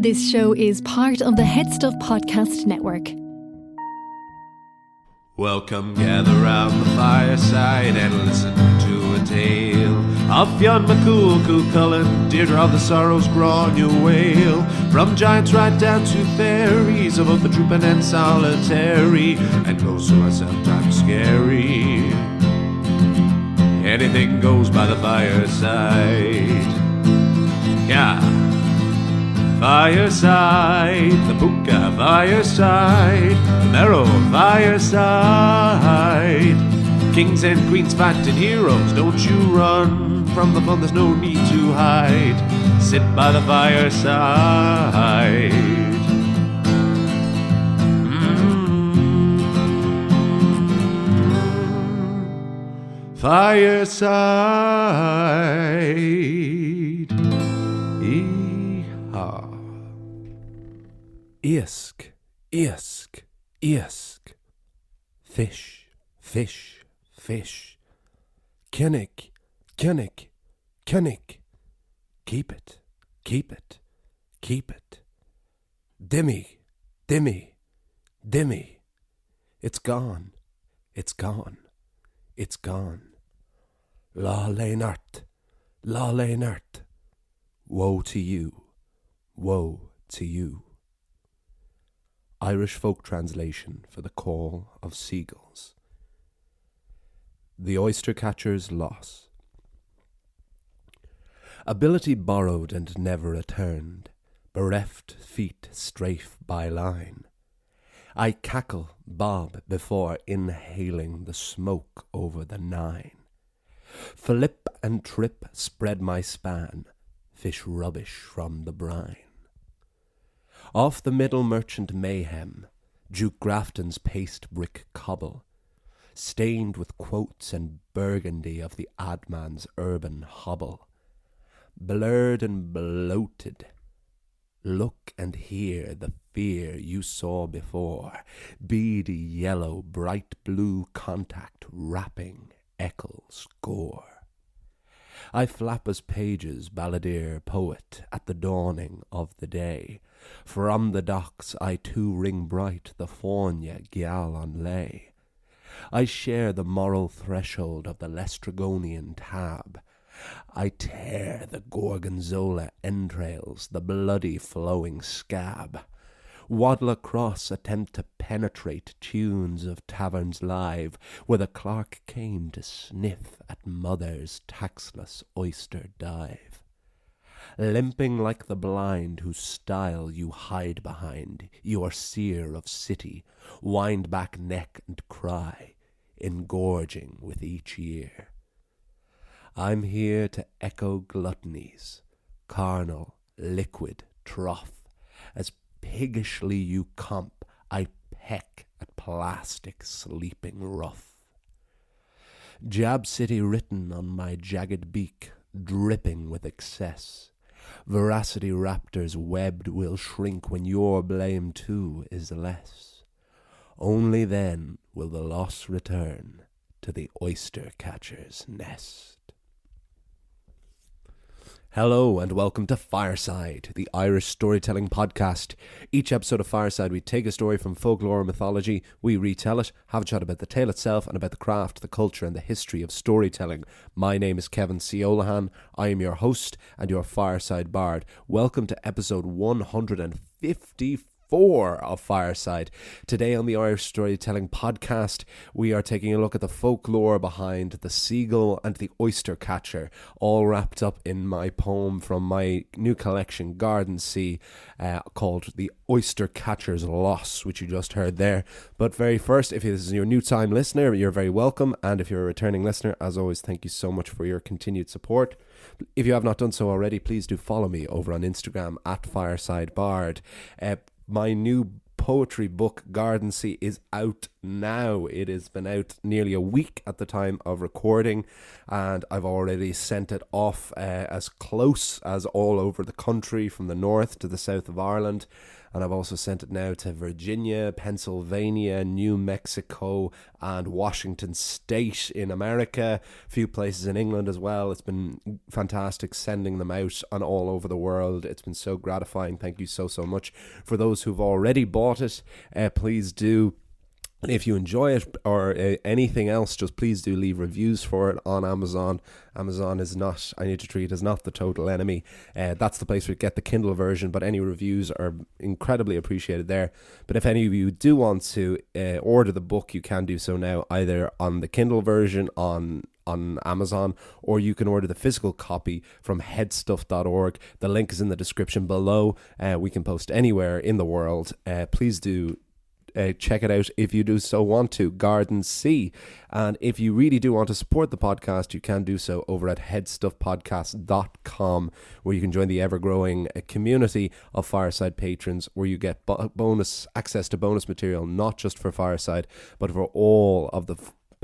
This show is part of the Head Stuff Podcast Network. Welcome, gather round the fireside and listen to a tale of Fionn McCool, Cullen, Deirdre of the Sorrows, Grainne Whale. From giants right down to fairies, of both the drooping and solitary, and those who are sometimes scary. Anything goes by the fireside. Yeah. Fireside, the Puka Fireside, the Marrow Fireside. Kings and queens fighting heroes, don't you run from the fun, there's no need to hide. Sit by the fireside. Fireside. Yeehaw. Isk, isk, isk. Fish, fish, fish. Kinnick, kinnick, kinnick. Keep it, keep it, keep it. Dimmy, dimmy, dimmy. It's gone, it's gone, it's gone. La Leonard, la Leonard. Woe to you, woe to you. Irish folk translation for the call of seagulls. The Oystercatcher's loss. Ability borrowed and never returned, bereft feet strafe by line. I cackle, bob before inhaling the smoke over the nine. Flip and trip spread my span, fish rubbish from the brine. Off the middle merchant mayhem, Duke Grafton's paste brick cobble, stained with quotes and burgundy of the adman's urban hobble. Blurred and bloated, look and hear the fear you saw before, beady yellow, bright blue contact wrapping Eccles gore. I flap as pages, balladeer, poet, at the dawning of the day. From the docks I too ring bright the Fáinne Geall on lay. I share the moral threshold of the Lestrygonian tab. I tear the Gorgonzola entrails, the bloody flowing scab. Waddle across, attempt to penetrate tunes of taverns live, where the clerk came to sniff at mother's taxless oyster dive. Limping like the blind whose style you hide behind, your seer of city, wind back neck and cry, engorging with each year. I'm here to echo gluttonies, carnal, liquid, trough, as piggishly you comp, I peck at plastic sleeping rough. Jab City written on my jagged beak, dripping with excess. Veracity raptors webbed will shrink when your blame too is less. Only then will the loss return to the oyster-catcher's nest. Hello and welcome to Fireside, the Irish storytelling podcast. Each episode of Fireside, we take a story from folklore or mythology, we retell it, have a chat about the tale itself and about the craft, the culture and the history of storytelling. My name is Kevin C. Olahan. I am your host and your Fireside Bard. Welcome to episode 154 of Fireside. Today on the Irish Storytelling Podcast, we are taking a look at the folklore behind the seagull and the oystercatcher, all wrapped up in my poem from my new collection, Gardensea, called The Oystercatcher's Loss, which you just heard there. But very first, if this is your new time listener, you're very welcome. And if you're a returning listener, as always, thank you so much for your continued support. If you have not done so already, please do follow me over on Instagram at Fireside Bard. My new poetry book, Gardensea, is out now. It has been out nearly a week at the time of recording, and I've already sent it off as close as all over the country, from the north to the south of Ireland. And I've also sent it now to Virginia, Pennsylvania, New Mexico, and Washington State in America. A few places in England as well. It's been fantastic sending them out on all over the world. It's been so gratifying. Thank you so much. For those who've already bought it, please do. If you enjoy it or anything else, just please do leave reviews for it on Amazon. Amazon is not, I need to treat as not the total enemy. That's the place where you get the Kindle version, but any reviews are incredibly appreciated there. But if any of you do want to order the book, you can do so now, either on the Kindle version on Amazon, or you can order the physical copy from headstuff.org. The link is in the description below. We can post anywhere in the world. Please do check it out if you do so want to. Gardensea. And if you really do want to support the podcast, you can do so over at headstuffpodcast.com, where you can join the ever-growing community of Fireside patrons, where you get bonus access to bonus material, not just for Fireside, but for all of the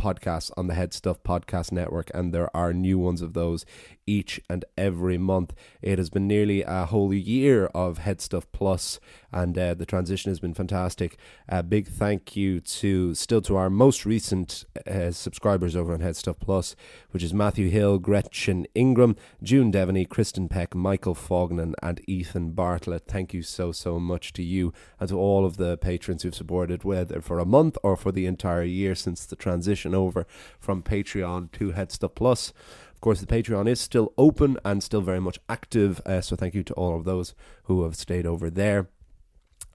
podcasts on the Head Stuff Podcast Network, and there are new ones of those each and every month. It has been nearly a whole year of Head Stuff Plus, and the transition has been fantastic. A big thank you to our most recent subscribers over on Head Stuff Plus, which is Matthew Hill, Gretchen Ingram, June Devaney, Kristen Peck, Michael Fognan, and Ethan Bartlett. Thank you so much to you and to all of the patrons who've supported, whether for a month or for the entire year since the transition over from Patreon to Head Stuff Plus. Of course, the Patreon is still open and still very much active, so thank you to all of those who have stayed over there.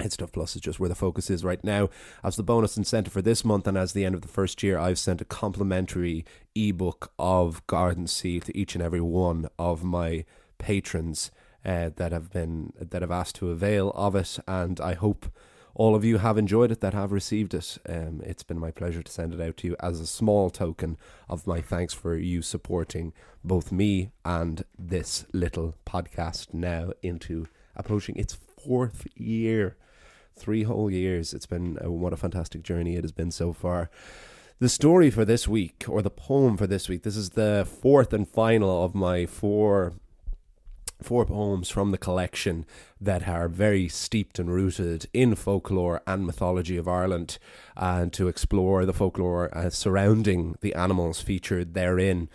Head Stuff Plus is just where the focus is right now. As the bonus incentive for this month and as the end of the first year, I've sent a complimentary ebook of Gardensea to each and every one of my patrons that have asked to avail of it, and I hope all of you have enjoyed it that have received it. It's been my pleasure to send it out to you as a small token of my thanks for you supporting both me and this little podcast, now into approaching its 4th year. 3 whole years. It's been what a fantastic journey it has been so far. The story for this week, or the poem for this week, this is the 4th and final of my four poems from the collection that are very steeped and rooted in folklore and mythology of Ireland, and to explore the folklore surrounding the animals featured therein.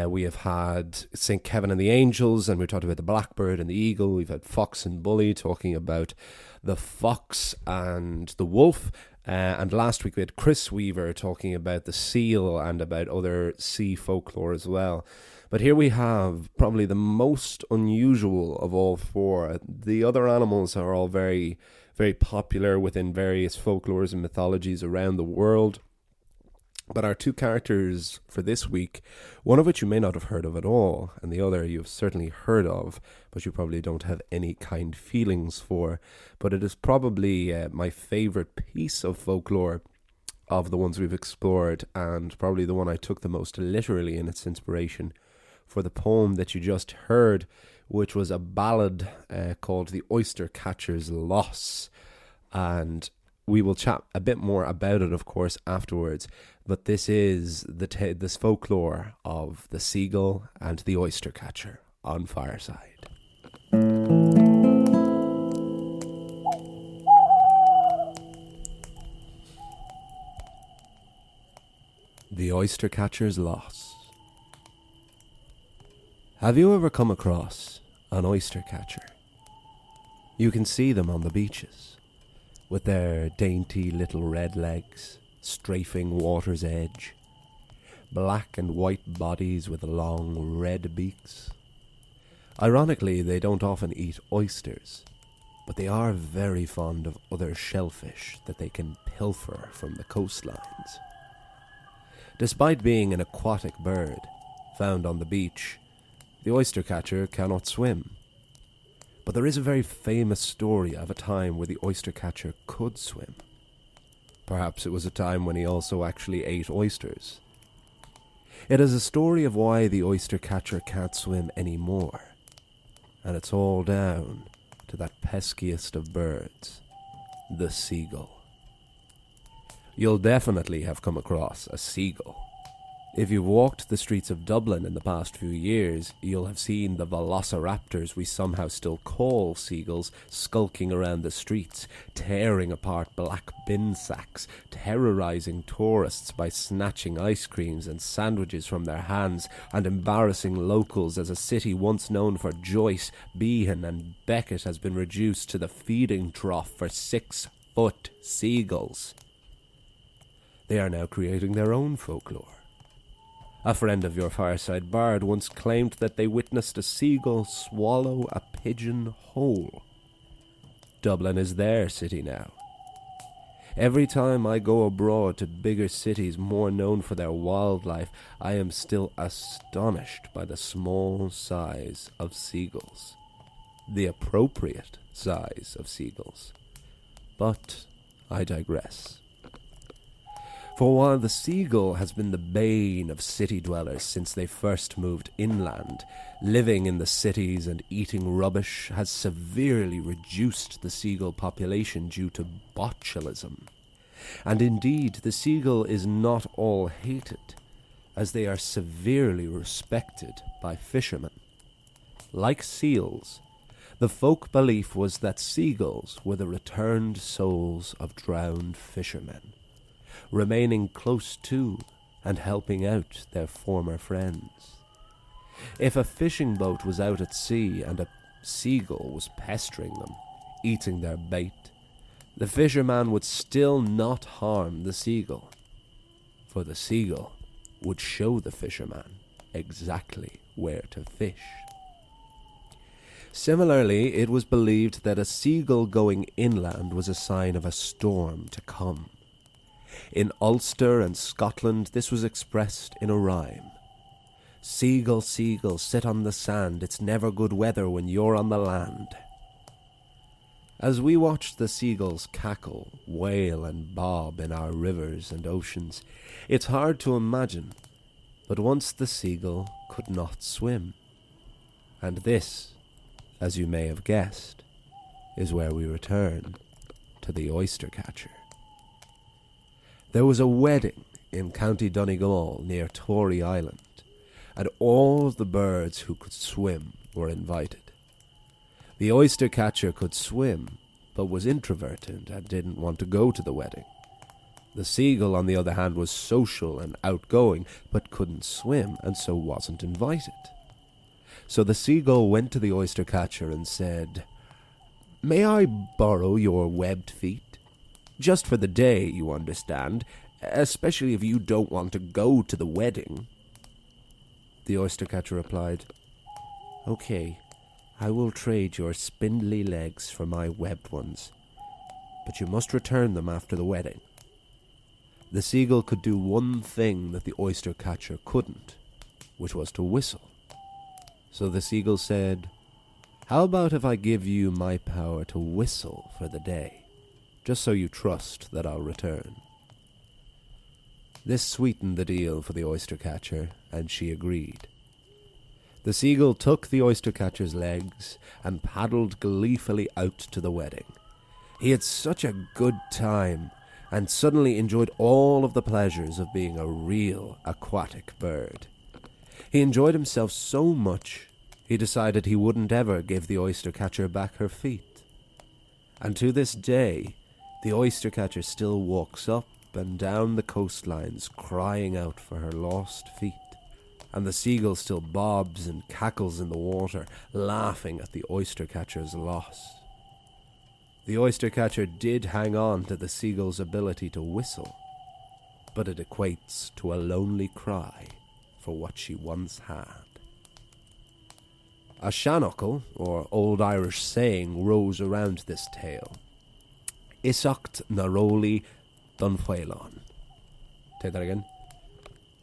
We have had St. Kevin and the Angels, and we talked about the blackbird and the eagle. We've had Fox and Bully talking about the fox and the wolf. And last week we had Chris Weaver talking about the seal and about other sea folklore as well. But here we have probably the most unusual of all 4. The other animals are all very, very popular within various folklores and mythologies around the world. But our 2 characters for this week, one of which you may not have heard of at all, and the other you've certainly heard of, but you probably don't have any kind feelings for. But it is probably my favourite piece of folklore of the ones we've explored, and probably the one I took the most literally in its inspiration for the poem that you just heard, which was a ballad called The Oystercatcher's Loss. And we will chat a bit more about it, of course, afterwards. But this is this folklore of the seagull and the oystercatcher on Fireside. The Oystercatcher's Loss. Have you ever come across an oystercatcher? You can see them on the beaches, with their dainty little red legs strafing water's edge, black and white bodies with long red beaks. Ironically, they don't often eat oysters, but they are very fond of other shellfish that they can pilfer from the coastlines. Despite being an aquatic bird found on the beach, the oystercatcher cannot swim. But there is a very famous story of a time where the oystercatcher could swim. Perhaps it was a time when he also actually ate oysters. It is a story of why the oystercatcher can't swim anymore. And it's all down to that peskiest of birds, the seagull. you'll definitely have come across a seagull. If you've walked the streets of Dublin in the past few years, you'll have seen the velociraptors we somehow still call seagulls skulking around the streets, tearing apart black bin sacks, terrorising tourists by snatching ice creams and sandwiches from their hands, and embarrassing locals as a city once known for Joyce, Behan and Beckett has been reduced to the feeding trough for 6-foot seagulls. They are now creating their own folklore. A friend of your Fireside bard once claimed that they witnessed a seagull swallow a pigeon whole. Dublin is their city now. Every time I go abroad to bigger cities more known for their wildlife, I am still astonished by the small size of seagulls. The appropriate size of seagulls. But I digress. For while the seagull has been the bane of city dwellers since they first moved inland, living in the cities and eating rubbish has severely reduced the seagull population due to botulism. And indeed, the seagull is not all hated, as they are severely respected by fishermen. Like seals, the folk belief was that seagulls were the returned souls of drowned fishermen, remaining close to and helping out their former friends. If a fishing boat was out at sea and a seagull was pestering them, eating their bait, the fisherman would still not harm the seagull, for the seagull would show the fisherman exactly where to fish. Similarly, it was believed that a seagull going inland was a sign of a storm to come. In Ulster and Scotland, this was expressed in a rhyme. Seagull, seagull, sit on the sand, it's never good weather when you're on the land. As we watched the seagulls cackle, wail and bob in our rivers and oceans, it's hard to imagine, but once the seagull could not swim. And this, as you may have guessed, is where we return to the Oystercatcher. There was a wedding in County Donegal near Tory Island, and all the birds who could swim were invited. The Oystercatcher could swim, but was introverted and didn't want to go to the wedding. The seagull, on the other hand, was social and outgoing, but couldn't swim, and so wasn't invited. So the seagull went to the Oystercatcher and said, "May I borrow your webbed feet? Just for the day, you understand, especially if you don't want to go to the wedding." The Oystercatcher replied, "Okay, I will trade your spindly legs for my webbed ones, but you must return them after the wedding." The seagull could do one thing that the Oystercatcher couldn't, which was to whistle. So the seagull said, "How about if I give you my power to whistle for the day? Just so you trust that I'll return." This sweetened the deal for the Oystercatcher, and she agreed. The seagull took the Oystercatcher's legs and paddled gleefully out to the wedding. He had such a good time, and suddenly enjoyed all of the pleasures of being a real aquatic bird. He enjoyed himself so much, he decided he wouldn't ever give the Oystercatcher back her feet. And to this day, the Oystercatcher still walks up and down the coastlines crying out for her lost feet, and the seagull still bobs and cackles in the water, laughing at the Oystercatcher's loss. The Oystercatcher did hang on to the seagull's ability to whistle, but it equates to a lonely cry for what she once had. A shannockle, or Old Irish saying, rose around this tale. Isacht na roli don fuelon. Take that again.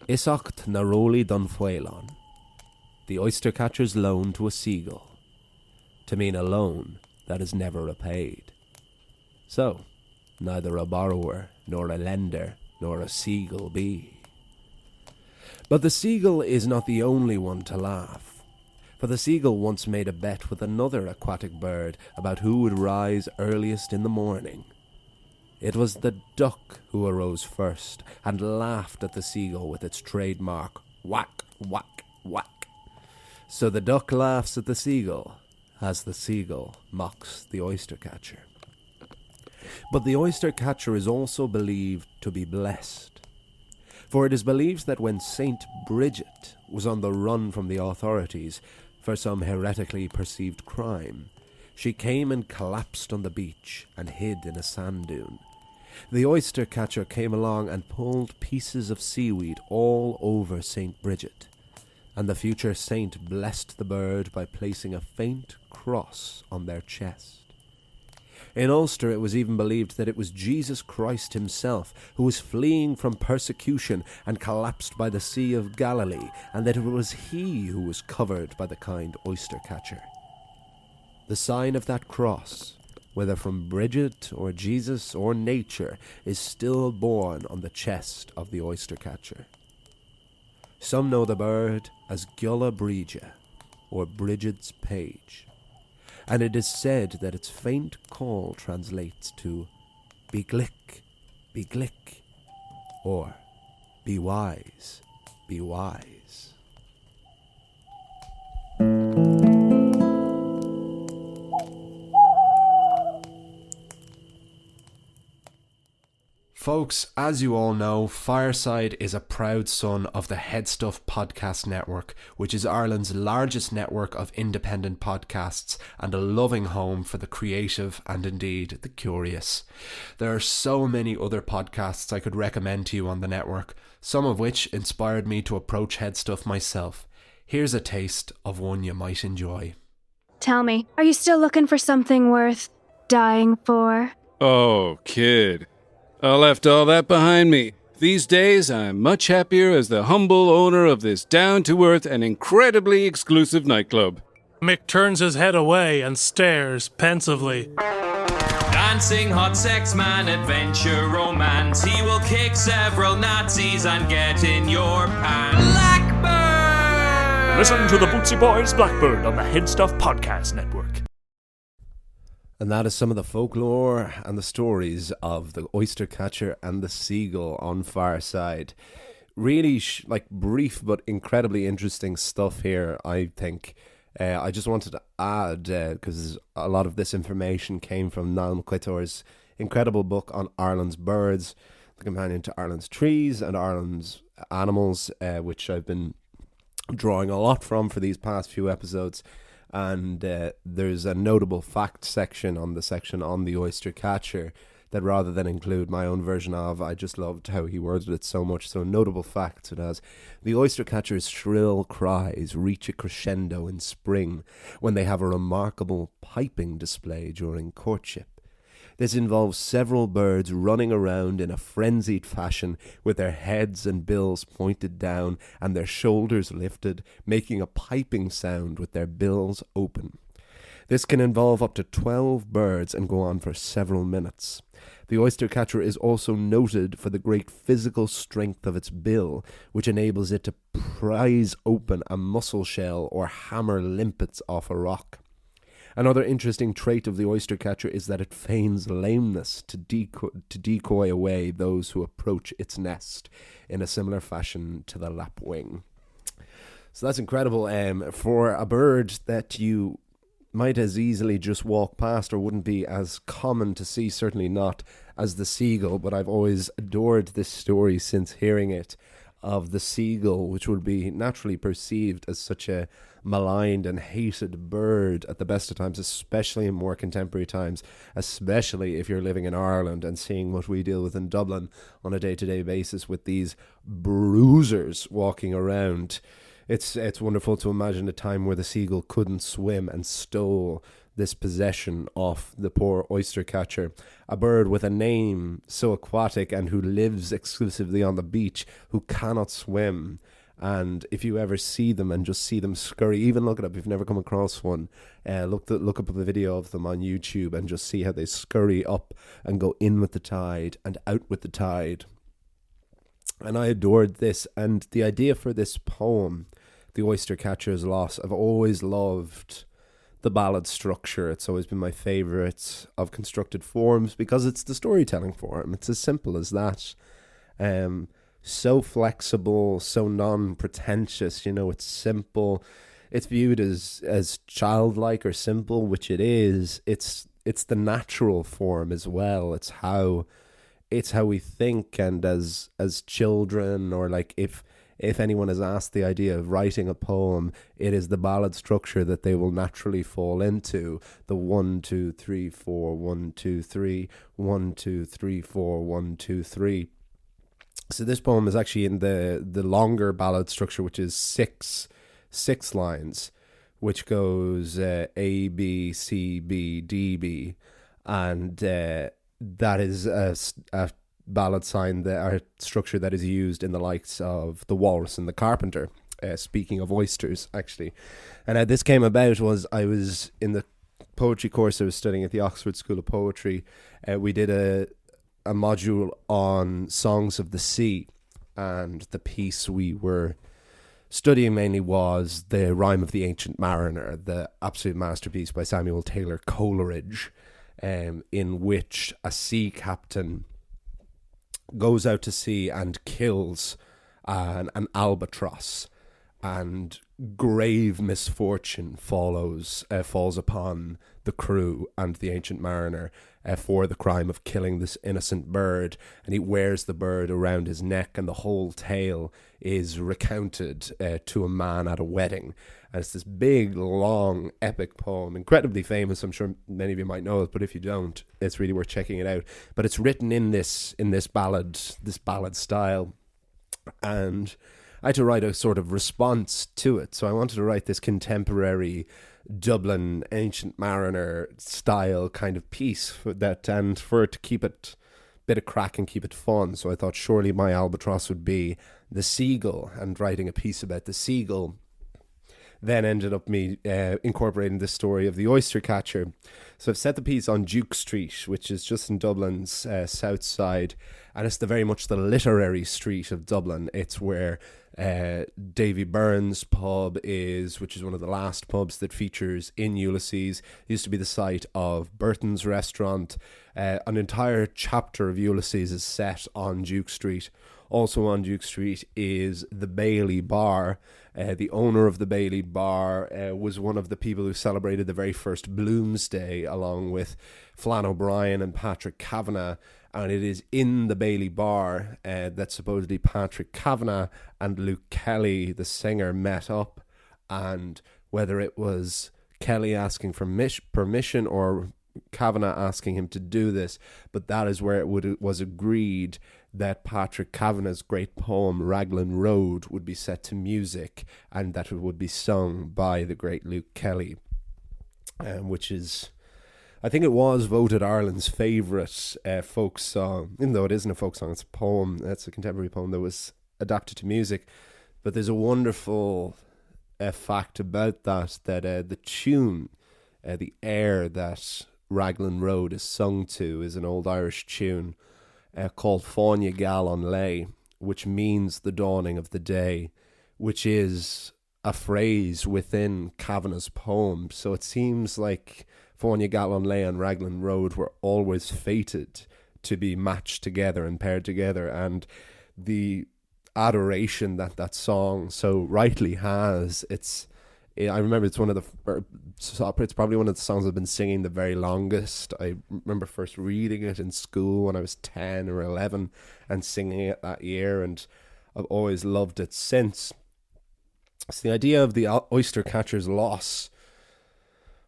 Isacht na roli don fuelon. The Oystercatcher's loan to a seagull, to mean a loan that is never repaid. So, neither a borrower, nor a lender, nor a seagull be. But the seagull is not the only one to laugh, for the seagull once made a bet with another aquatic bird about who would rise earliest in the morning. It was the duck who arose first and laughed at the seagull with its trademark whack, whack, whack. So the duck laughs at the seagull as the seagull mocks the oystercatcher. But the oystercatcher is also believed to be blessed, for it is believed that when Saint Bridget was on the run from the authorities for some heretically perceived crime, she came and collapsed on the beach and hid in a sand dune. The oystercatcher came along and pulled pieces of seaweed all over Saint Bridget, and the future saint blessed the bird by placing a faint cross on their chest. In Ulster, it was even believed that it was Jesus Christ himself who was fleeing from persecution and collapsed by the Sea of Galilee, and that it was he who was covered by the kind oystercatcher. The sign of that cross, whether from Bridget or Jesus or nature, is still borne on the chest of the oystercatcher. Some know the bird as Gulla Bríde, or Bridget's page, and it is said that its faint call translates to "Be glick, be glick," or "Be wise, be wise." Folks, as you all know, Fireside is a proud son of the Headstuff Podcast Network, which is Ireland's largest network of independent podcasts and a loving home for the creative and indeed the curious. There are so many other podcasts I could recommend to you on the network, some of which inspired me to approach Headstuff myself. Here's a taste of one you might enjoy. Tell me, are you still looking for something worth dying for? Oh, kid. I left all that behind me. These days, I'm much happier as the humble owner of this down-to-earth and incredibly exclusive nightclub. Mick turns his head away and stares pensively. Dancing, hot sex, man, adventure, romance. He will kick several Nazis and get in your pants. Blackbird! Listen to the Bootsy Boys Blackbird on the Headstuff Podcast Network. And that is some of the folklore and the stories of the oystercatcher and the seagull on Fireside. Really, brief but incredibly interesting stuff here, I think. I just wanted to add, because a lot of this information came from Niall McQuittor's incredible book on Ireland's birds, the companion to Ireland's trees and Ireland's animals, which I've been drawing a lot from for these past few episodes. And there's a notable fact section on the oystercatcher that, rather than include my own version of, I just loved how he worded it so much. So notable facts it has: the oystercatcher's shrill cries reach a crescendo in spring when they have a remarkable piping display during courtship. This involves several birds running around in a frenzied fashion with their heads and bills pointed down and their shoulders lifted, making a piping sound with their bills open. This can involve up to 12 birds and go on for several minutes. The oystercatcher is also noted for the great physical strength of its bill, which enables it to prise open a mussel shell or hammer limpets off a rock. Another interesting trait of the oystercatcher is that it feigns lameness to decoy away those who approach its nest, in a similar fashion to the lapwing. So that's incredible. For a bird that you might as easily just walk past, or wouldn't be as common to see, certainly not as the seagull, but I've always adored this story since hearing it, of the seagull, which would be naturally perceived as such a maligned and hated bird at the best of times, especially in more contemporary times, especially if you're living in Ireland and seeing what we deal with in Dublin on a day-to-day basis with these bruisers walking around. It's wonderful to imagine a time where the seagull couldn't swim and stole this possession off the poor oystercatcher, a bird with a name so aquatic and who lives exclusively on the beach, who cannot swim. And if you ever see them and just see them scurry, even look it up if you've never come across one, look up a video of them on YouTube and just see how they scurry up and go in with the tide and out with the tide. And I adored this, and the idea for this poem, The Oystercatcher's Loss, I've always loved the ballad structure. It's always been my favourite of constructed forms because it's the storytelling form. It's as simple as that. So flexible, so non-pretentious, you know, it's simple. It's viewed as childlike or simple, which it is. It's the natural form as well. It's how we think, and as children, or like if anyone is asked the idea of writing a poem, it is the ballad structure that they will naturally fall into. The 1 2 3 4 1 2 3 1 2 3 4 1 2 3. So this poem is actually in the longer ballad structure, which is six lines, which goes A B C B D B, and that is a ballad sign, a structure that is used in the likes of The Walrus and the Carpenter. Speaking of oysters, actually. And how this came about was I was in the poetry course I was studying at the Oxford School of Poetry. We did a module on songs of the sea, and the piece we were studying mainly was the Rime of the Ancient Mariner, the absolute masterpiece by Samuel Taylor Coleridge, in which a sea captain goes out to sea and kills an albatross, and grave misfortune falls upon the crew and the ancient mariner for the crime of killing this innocent bird, and he wears the bird around his neck, and the whole tale is recounted to a man at a wedding. And it's this big, long, epic poem, incredibly famous. I'm sure many of you might know it, but if you don't, it's really worth checking it out. But it's written in this ballad style, and I had to write a sort of response to it. So I wanted to write this contemporary Dublin ancient mariner style kind of piece for that, and for it to keep it a bit of crack and keep it fun. So I thought surely my albatross would be the seagull, and writing a piece about the seagull then ended up me incorporating the story of the Oystercatcher. So I've set the piece on Duke Street, which is just in Dublin's south side, and it's very much the literary street of Dublin. It's where Davy Byrne's pub is, which is one of the last pubs that features in Ulysses. It used to be the site of Burton's restaurant. An entire chapter of Ulysses is set on Duke Street. Also on Duke Street is the Bailey Bar. The owner of the Bailey Bar was one of the people who celebrated the very first Bloomsday, along with Flann O'Brien and Patrick Kavanagh. And it is in the Bailey Bar that supposedly Patrick Kavanagh and Luke Kelly, the singer, met up. And whether it was Kelly asking for permission or Kavanagh asking him to do this, but that is where it was agreed that Patrick Kavanagh's great poem Raglan Road would be set to music, and that it would be sung by the great Luke Kelly, which is, I think it was voted Ireland's favourite folk song, even though it isn't a folk song, it's a poem. That's a contemporary poem that was adapted to music. But there's a wonderful fact about that the tune, the air that Raglan Road is sung to, is an old Irish tune called Fáinne Gal an Lé, which means the dawning of the day, which is a phrase within Kavanagh's poem. So it seems like Fáinne Gal an Lé and Raglan Road were always fated to be matched together and paired together, and the adoration that song so rightly has, I remember it's probably one of the songs I've been singing the very longest. I remember first reading it in school when I was 10 or 11 and singing it that year, and I've always loved it since. So the idea of the Oystercatcher's loss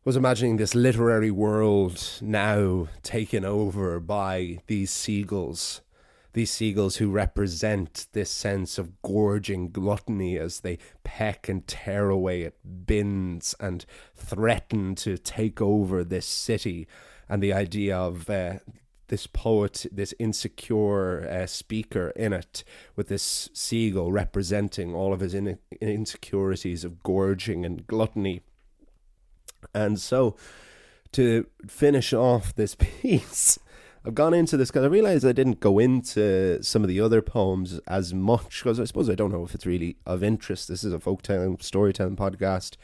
was imagining this literary world now taken over by these seagulls who represent this sense of gorging gluttony as they peck and tear away at bins and threaten to take over this city. And the idea of this poet, this insecure speaker in it, with this seagull representing all of his insecurities of gorging and gluttony. And so, to finish off this piece, I've gone into this because I realised I didn't go into some of the other poems as much, because I suppose I don't know if it's really of interest. This is a folktale storytelling podcast.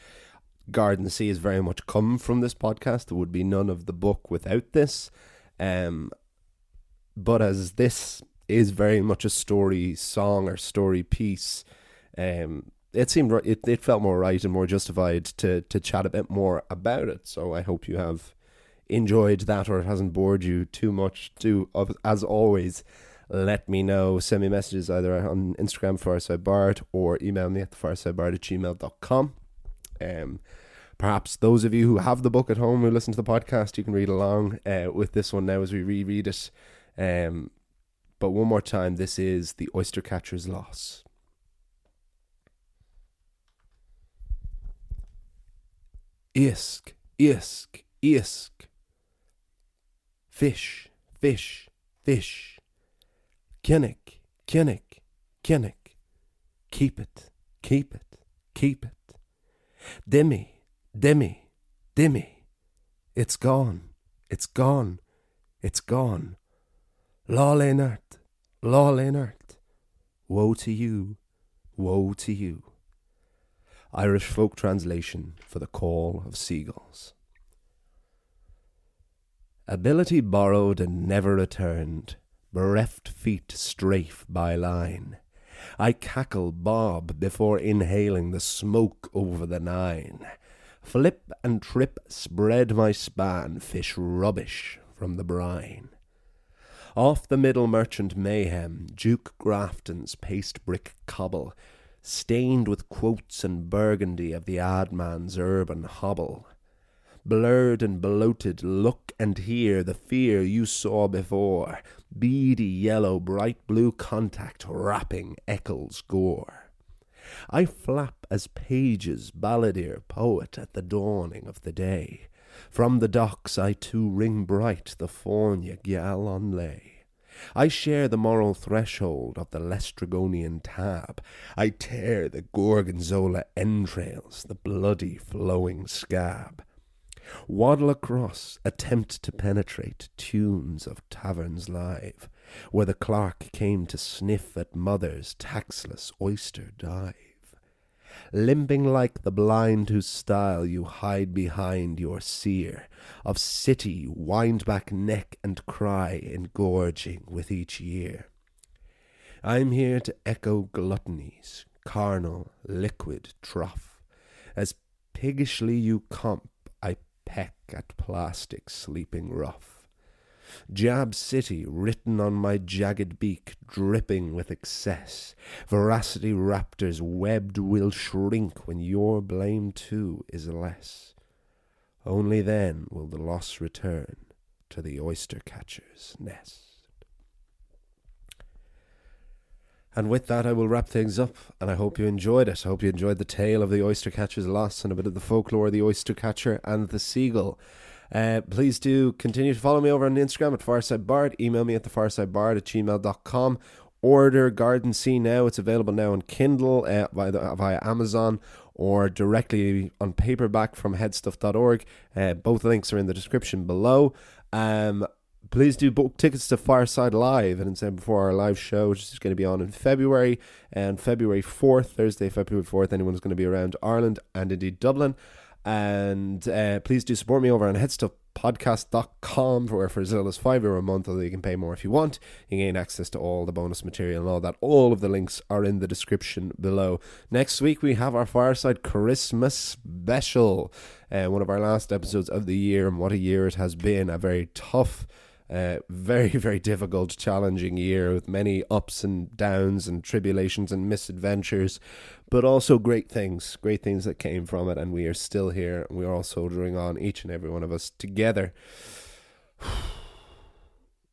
Gardensea has very much come from this podcast. There would be none of the book without this. But as this is very much a story song or story piece, it seemed it felt more right and more justified to chat a bit more about it. So I hope you have enjoyed that, or it hasn't bored you too much. As always, let me know. Send me messages either on Instagram, FiresideBard, or email me at thefiresidebard@gmail.com. Perhaps those of you who have the book at home who listen to the podcast, you can read along with this one now as we reread it. But one more time, this is The Oystercatcher's Loss. Isk, isk, isk. Fish, fish, fish. Kinnick, kinnick, kinnick. Keep it, keep it, keep it. Dimmy, dimmy, dimmy. It's gone, it's gone, it's gone. Lol inert, lol inert. Woe to you, woe to you. Irish folk translation for The Call of Seagulls. Ability borrowed and never returned, bereft feet strafe by line. I cackle bob before inhaling the smoke over the nine. Flip and trip spread my span, fish rubbish from the brine. Off the middle merchant mayhem, Duke Grafton's paste brick cobble, stained with quotes and burgundy of the adman's urban hobble. Blurred and bloated, look and hear the fear you saw before, beady yellow, bright blue contact wrapping Eccles gore. I flap as pages, balladeer, poet at the dawning of the day. From the docks I too ring bright the Fornia gyal on lay. I share the moral threshold of the Lestrygonian tab. I tear the Gorgonzola entrails, the bloody flowing scab. Waddle across, attempt to penetrate tunes of taverns live, where the clerk came to sniff at mother's taxless oyster dive. Limping like the blind whose style you hide behind your seer, of city wind back neck and cry engorging with each year. I'm here to echo gluttony's carnal liquid trough, as piggishly you comp I peck at plastic sleeping rough. Jab City written on my jagged beak, dripping with excess. Veracity raptors webbed will shrink when your blame too is less. Only then will the loss return to the oystercatcher's nest. And with that, I will wrap things up, and I hope you enjoyed it. I hope you enjoyed the tale of the oystercatcher's loss and a bit of the folklore of the oystercatcher and the seagull. Please do continue to follow me over on Instagram at FiresideBard. Email me at thefiresidebard@gmail.com. Order Gardensea now. It's available now on Kindle via Amazon or directly on paperback from headstuff.org. Both links are in the description below. Please do book tickets to Fireside Live, and instead before our live show, which is going to be on in February, and February 4th, Thursday, February 4th, anyone's going to be around Ireland and indeed Dublin. And please do support me over on headstuffpodcast.com, where for as little as €5 a month, although you can pay more if you want, you gain access to all the bonus material and all that. All of the links are in the description below. Next week we have our Fireside Christmas special, one of our last episodes of the year, and what a year it has been. A very tough, very, very difficult, challenging year with many ups and downs and tribulations and misadventures, but also great things that came from it, and we are still here, and we are all soldiering on, each and every one of us together.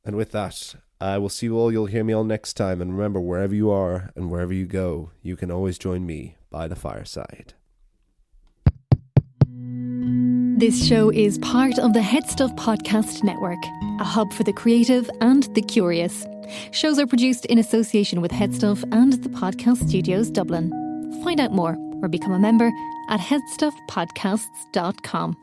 And with that, I will see you all. You'll hear me all next time, and remember, wherever you are and wherever you go, you can always join me by the fireside. This show is part of the Headstuff Podcast Network, a hub for the creative and the curious. Shows are produced in association with Headstuff and the Podcast Studios Dublin. Find out more or become a member at headstuffpodcasts.com.